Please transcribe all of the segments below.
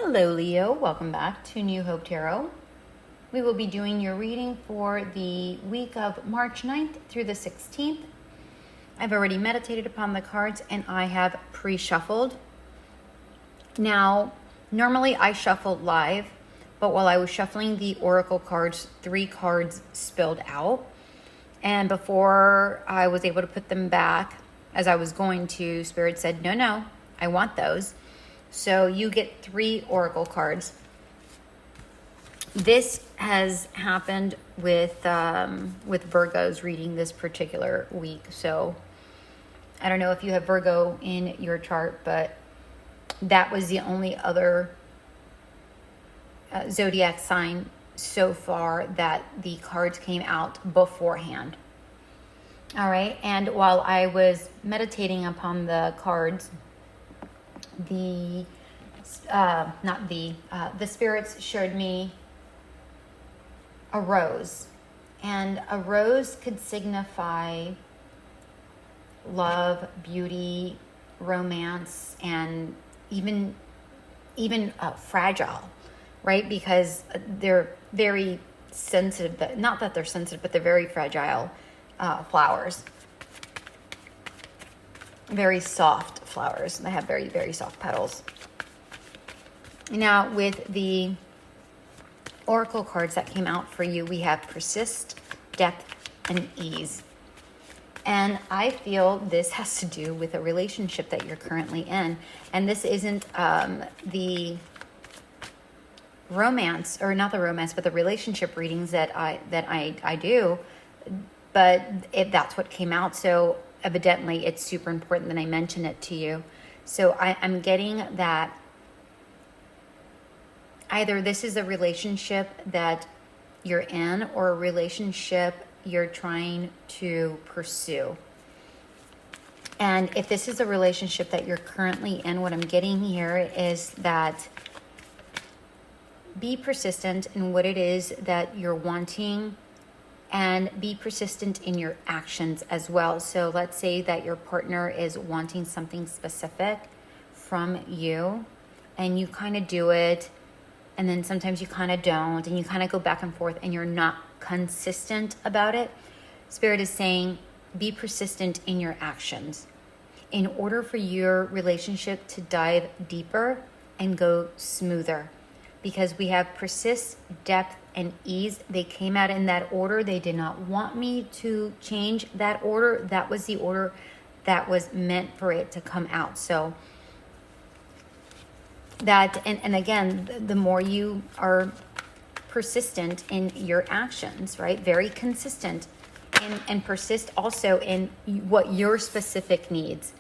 Hello, Leo. Welcome back to New Hope Tarot. We will be doing your reading for the week of March 9th through the 16th. I've already meditated upon the cards and I have pre-shuffled. Now, normally I shuffle live, but while I was shuffling the oracle cards, 3 cards spilled out. And before I was able to put them back, as I was going to, Spirit said, no, I want those. So you get 3 oracle cards. This has happened with Virgos reading this particular week. So I don't know if you have Virgo in your chart, but that was the only other zodiac sign so far that the cards came out beforehand. All right, and while I was meditating upon the cards, the spirits showed me a rose, and a rose could signify love, beauty, romance, and even fragile, right? Because they're very sensitive. Not that they're sensitive, but they're very fragile flowers. Very soft flowers. They have very, very soft petals. Now, with the oracle cards that came out for you, we have persist, depth, and ease. And I feel this has to do with a relationship that you're currently in. And this isn't the romance, or not the romance, but the relationship readings that I do. But if that's what came out, so evidently it's super important that I mention it to you. So I'm getting that either this is a relationship that you're in or a relationship you're trying to pursue. And if this is a relationship that you're currently in, what I'm getting here is that be persistent in what it is that you're wanting, and be persistent in your actions as well. So let's say that your partner is wanting something specific from you, and you kind of do it, and then sometimes you kind of don't, and you kind of go back and forth, and you're not consistent about it. Spirit is saying, be persistent in your actions. In order for your relationship to dive deeper and go smoother. Because we have persist, depth, and ease. They came out in that order. They did not want me to change that order. That was the order that was meant for it to come out. So that, and again, the more you are persistent in your actions, right? Very consistent, and persist also in what your specific needs,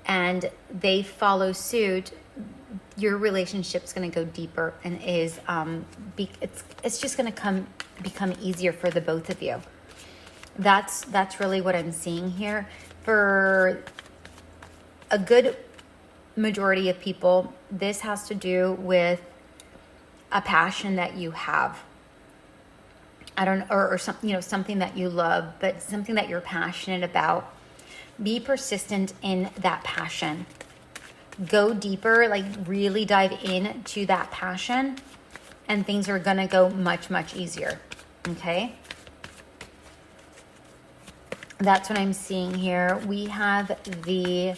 and they follow suit, your relationship's going to go deeper, and it's just going to become easier for the both of you. That's really what I'm seeing here. For a good majority of people, this has to do with a passion that you have. I don't, or something, something that you love, but something that you're passionate about. Be persistent in that passion. Go deeper, like really dive into that passion, and things are gonna go much, much easier. Okay? That's what I'm seeing here. We have the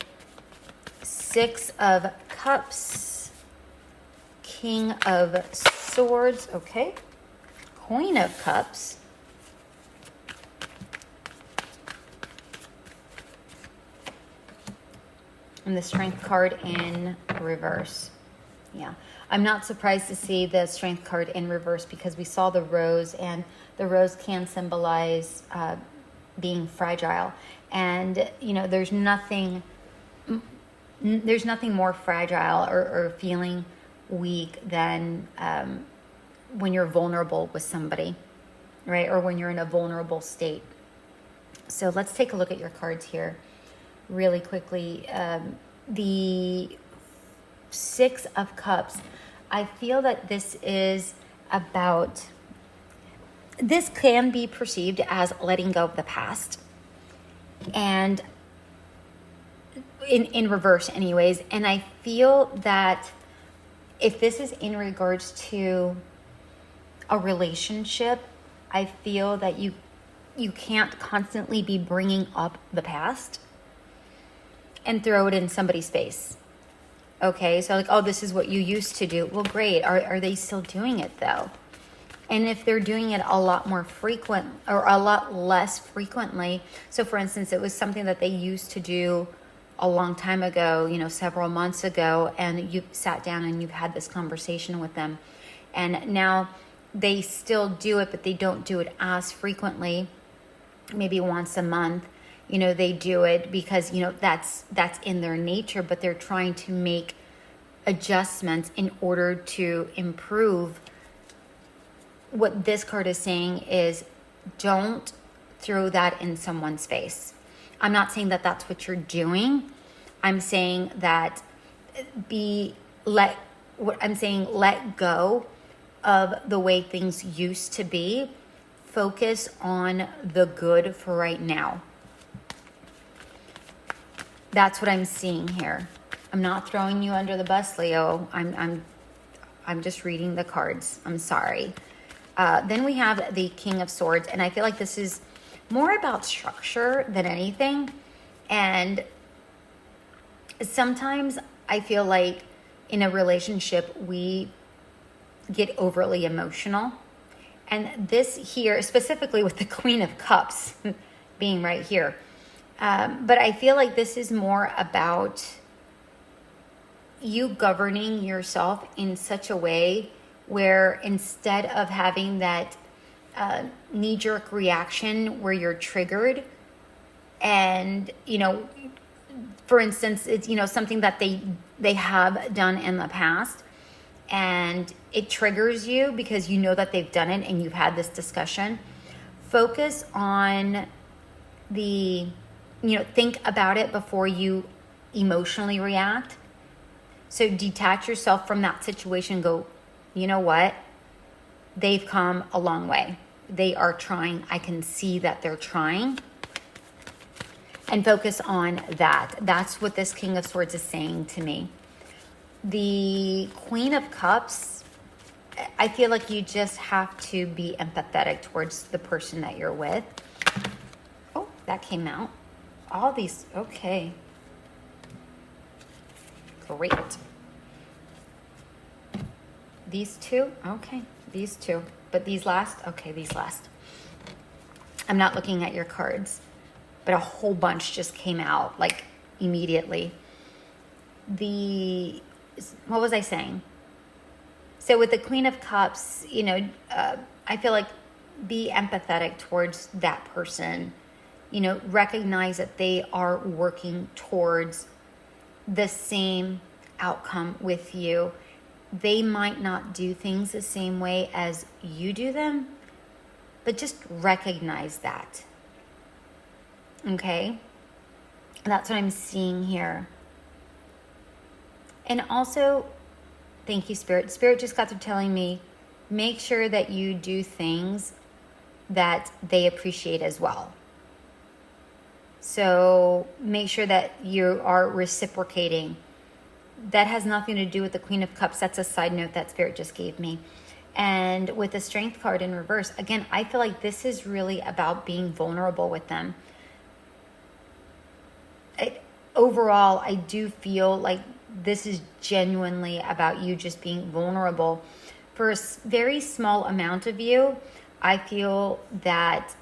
6 of Cups, King of Swords, okay, Queen of Cups, and the Strength card in reverse. Yeah, I'm not surprised to see the Strength card in reverse, because we saw the rose, and the rose can symbolize being fragile. And, there's nothing more fragile or feeling weak than when you're vulnerable with somebody, right? Or when you're in a vulnerable state. So let's take a look at your cards here really quickly. The 6 of Cups, I feel that this can be perceived as letting go of the past, and in reverse anyways. And I feel that if this is in regards to a relationship, I feel that you can't constantly be bringing up the past and throw it in somebody's face. Okay, so like, oh, this is what you used to do. Well, great. Are they still doing it though? And if they're doing it a lot more frequent or a lot less frequently, so for instance, it was something that they used to do a long time ago, several months ago, and you sat down and you've had this conversation with them, and now they still do it, but they don't do it as frequently, maybe once a month. They do it because, that's in their nature, but they're trying to make adjustments in order to improve. What this card is saying is, don't throw that in someone's face. I'm not saying that that's what you're doing. I'm saying that let go of the way things used to be. Focus on the good for right now. That's what I'm seeing here. I'm not throwing you under the bus, Leo. I'm just reading the cards. I'm sorry. Then we have the King of Swords, and I feel like this is more about structure than anything. And sometimes I feel like in a relationship, we get overly emotional. And this here, specifically with the Queen of Cups being right here. But I feel like this is more about you governing yourself in such a way where instead of having that knee-jerk reaction where you're triggered and, for instance, it's, something that they have done in the past and it triggers you because you know that they've done it and you've had this discussion. Focus on think about it before you emotionally react. So detach yourself from that situation. Go, you know what? They've come a long way. They are trying. I can see that they're trying. And focus on that. That's what this King of Swords is saying to me. The Queen of Cups, I feel like you just have to be empathetic towards the person that you're with. Oh, that came out. All these, okay. Great. These two, okay. These two, but these last, okay, these last. I'm not looking at your cards, but a whole bunch just came out like immediately. What was I saying? So with the Queen of Cups, I feel like be empathetic towards that person. Recognize that they are working towards the same outcome with you. They might not do things the same way as you do them, but just recognize that. Okay? That's what I'm seeing here. And also, thank you, Spirit. Spirit just got through telling me, make sure that you do things that they appreciate as well. So make sure that you are reciprocating. That has nothing to do with the Queen of Cups. That's a side note that Spirit just gave me. And with the Strength card in reverse, again, I feel like this is really about being vulnerable with them. Overall, I do feel like this is genuinely about you just being vulnerable. For a very small amount of you, I feel that,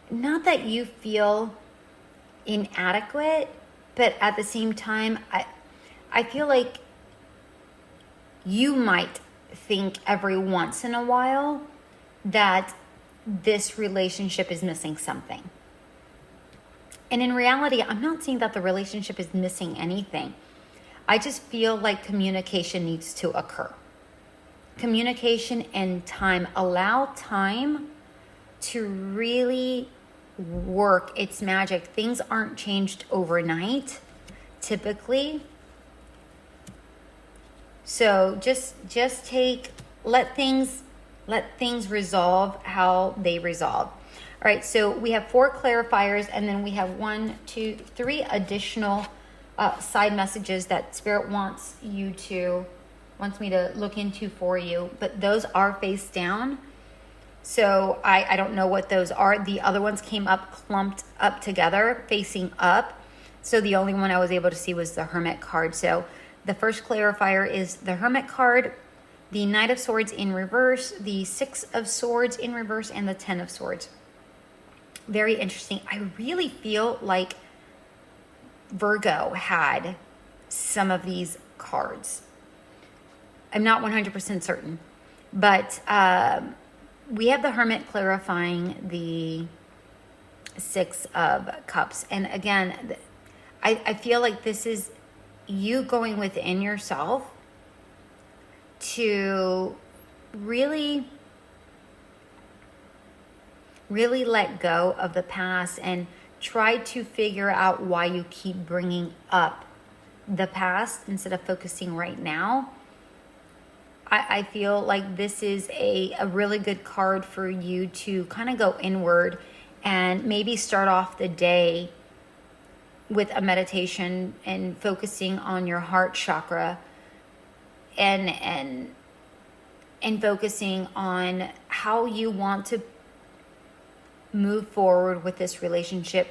not that you feel inadequate, but at the same time, I feel like you might think every once in a while that this relationship is missing something. And in reality, I'm not saying that the relationship is missing anything. I just feel like communication needs to occur. Communication and time. Allow time to really work its magic. Things aren't changed overnight, typically. So just let things resolve how they resolve. All right, so we have 4 clarifiers, and then we have 3 additional side messages that Spirit wants me to look into for you, but those are face down. So I don't know what those are. The other ones came up clumped up together, facing up. So the only one I was able to see was the Hermit card. So the first clarifier is the Hermit card, the Knight of Swords in reverse, the Six of Swords in reverse, and the Ten of Swords. Very interesting. I really feel like Virgo had some of these cards. I'm not 100% certain, but we have the Hermit clarifying the Six of Cups. And again, I feel like this is you going within yourself to really let go of the past and try to figure out why you keep bringing up the past instead of focusing right now. I feel like this is a really good card for you to kind of go inward and maybe start off the day with a meditation and focusing on your heart chakra and focusing on how you want to move forward with this relationship,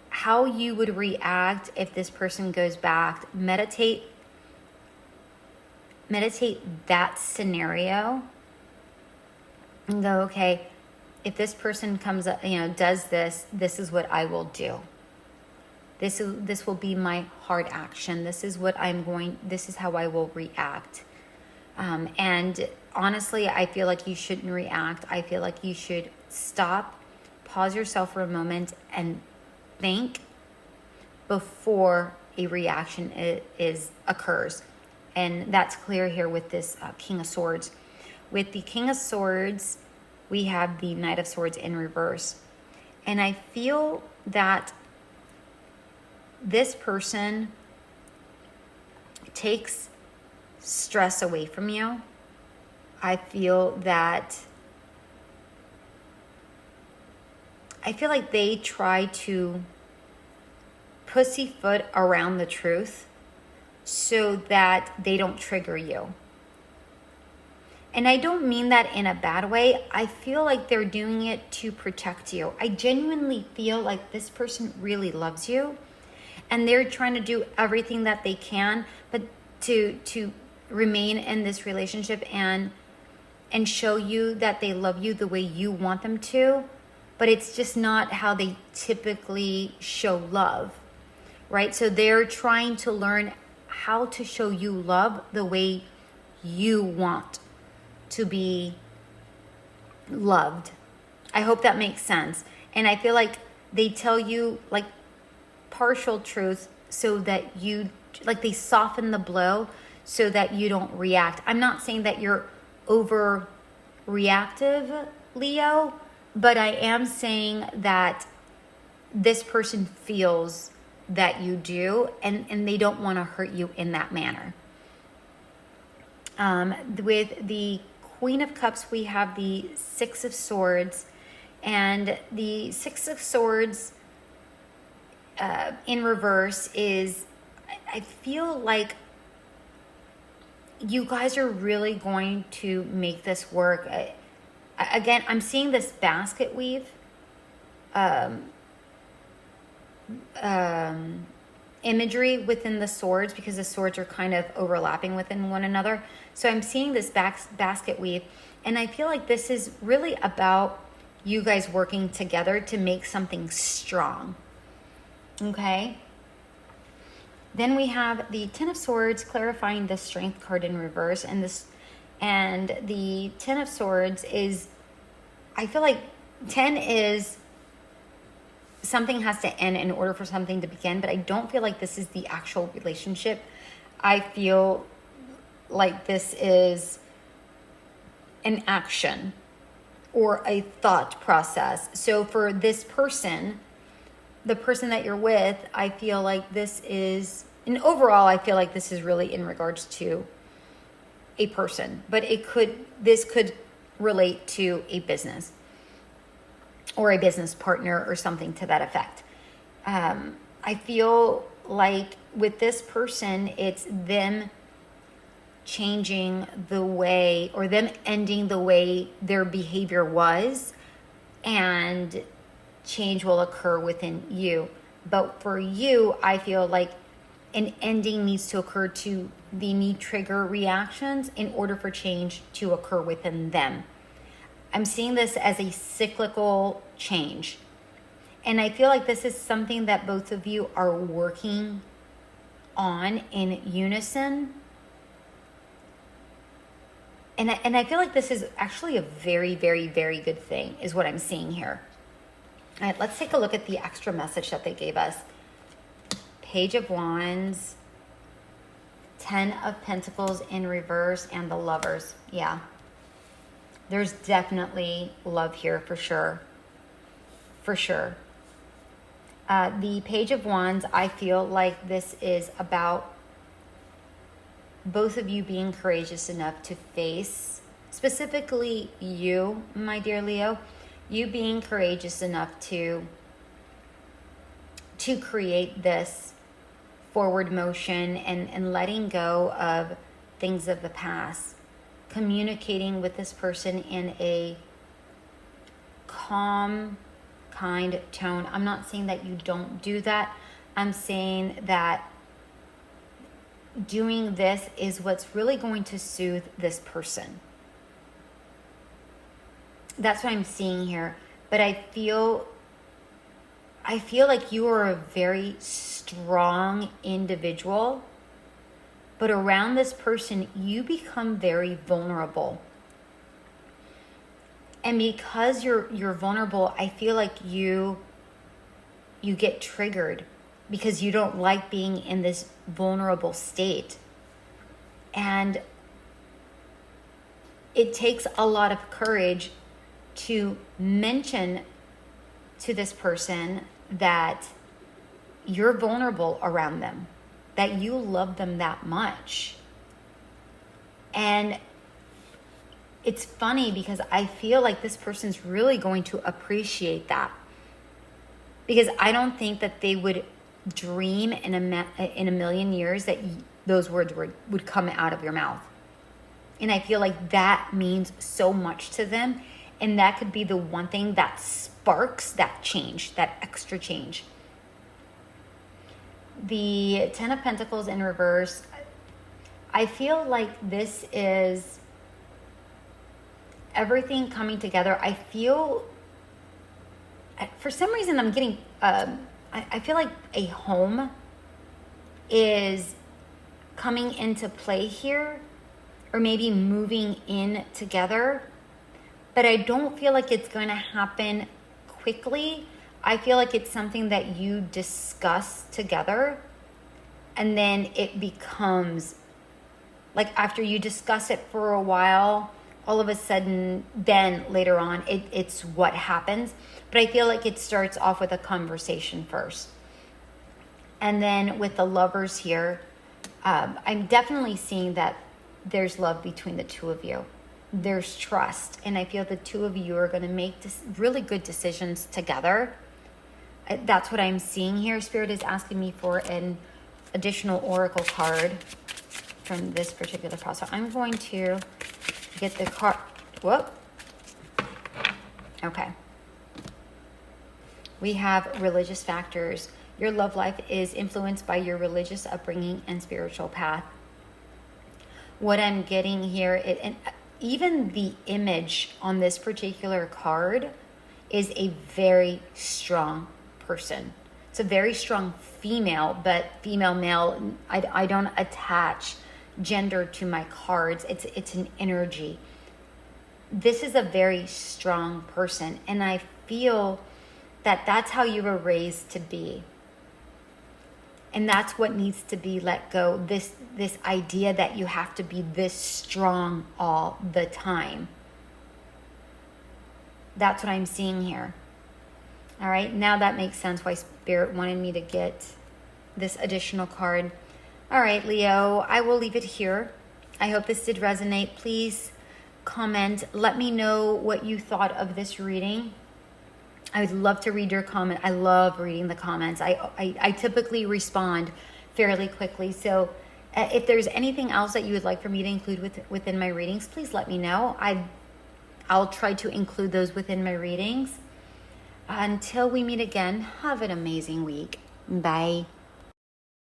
how you would react if this person goes back. Meditate that scenario and go, okay, if this person comes up, does this is what I will do. This will be my hard action. This is how I will react. And honestly, I feel like you shouldn't react. I feel like you should stop, pause yourself for a moment, and think before a reaction occurs. And that's clear here with this King of Swords. With the King of Swords, we have the Knight of Swords in reverse. And I feel that this person takes stress away from you. I feel like they try to pussyfoot around the truth so that they don't trigger you. And I don't mean that in a bad way. I feel like they're doing it to protect you. I genuinely feel like this person really loves you and they're trying to do everything that they can, but to remain in this relationship and show you that they love you the way you want them to, but it's just not how they typically show love, right? So they're trying to learn how to show you love the way you want to be loved. I hope that makes sense. And I feel like they tell you like partial truth so that they soften the blow so that you don't react. I'm not saying that you're overreactive, Leo, but I am saying that this person feels that you do, and they don't want to hurt you in that manner. With the Queen of Cups, we have the Six of Swords, and the Six of Swords in reverse is, I feel like you guys are really going to make this work. Again, I'm seeing this basket weave imagery within the swords because the swords are kind of overlapping within one another. So I'm seeing this basket weave, and I feel like this is really about you guys working together to make something strong. Okay? Then we have the Ten of Swords clarifying the Strength card in reverse, and the Ten of Swords is, I feel like 10 is something has to end in order for something to begin, but I don't feel like this is the actual relationship. I feel like this is an action or a thought process. So for this person, the person that you're with, I feel like this is, and overall, I feel like this is really in regards to a person, but this could relate to a business or a business partner or something to that effect. I feel like with this person, it's them changing the way, or them ending the way their behavior was, and change will occur within you. But for you, I feel like an ending needs to occur to the knee trigger reactions in order for change to occur within them. I'm seeing this as a cyclical change. And I feel like this is something that both of you are working on in unison. And I feel like this is actually a very, very, very good thing, is what I'm seeing here. All right, let's take a look at the extra message that they gave us. Page of Wands, 10 of Pentacles in reverse, and the Lovers. Yeah. There's definitely love here for sure. For sure. The Page of Wands, I feel like this is about both of you being courageous enough to face, specifically you, my dear Leo, you being courageous enough to create this forward motion and letting go of things of the past, communicating with this person in a calm, kind tone. I'm not saying that you don't do that. I'm saying that doing this is what's really going to soothe this person. That's what I'm seeing here. But I feel like you are a very strong individual, but around this person, you become very vulnerable. And because you're vulnerable, I feel like you get triggered because you don't like being in this vulnerable state. And it takes a lot of courage to mention to this person that you're vulnerable around them, that you love them that much. And it's funny because I feel like this person's really going to appreciate that, because I don't think that they would dream in a million years that those words would come out of your mouth. And I feel like that means so much to them. And that could be the one thing that sparks that change, that extra change. The 10 of Pentacles in reverse, I feel like this is everything coming together. I feel, for some reason, I'm getting, I feel like a home is coming into play here, or maybe moving in together. But I don't feel like it's going to happen quickly. I feel like it's something that you discuss together, and then it becomes, like, after you discuss it for a while, all of a sudden, then later on, it's what happens. But I feel like it starts off with a conversation first. And then with the Lovers here, I'm definitely seeing that there's love between the two of you. There's trust, and I feel the two of you are going to make really good decisions together. That's what I'm seeing here. Spirit is asking me for an additional oracle card from this particular process. So I'm going to get the card. Whoop. Okay. We have religious factors. Your love life is influenced by your religious upbringing and spiritual path. What I'm getting here, and even the image on this particular card is a very strong person. It's a very strong female, but female, male, I don't attach gender to my cards. It's an energy. This is a very strong person, and I feel that that's how you were raised to be. And that's what needs to be let go. This idea that you have to be this strong all the time. That's what I'm seeing here. All right, now that makes sense why Spirit wanted me to get this additional card. All right, Leo, I will leave it here. I hope this did resonate. Please comment. Let me know what you thought of this reading. I would love to read your comment. I love reading the comments. I typically respond fairly quickly. So if there's anything else that you would like for me to include within my readings, please let me know. I'll try to include those within my readings. Until we meet again, have an amazing week. Bye.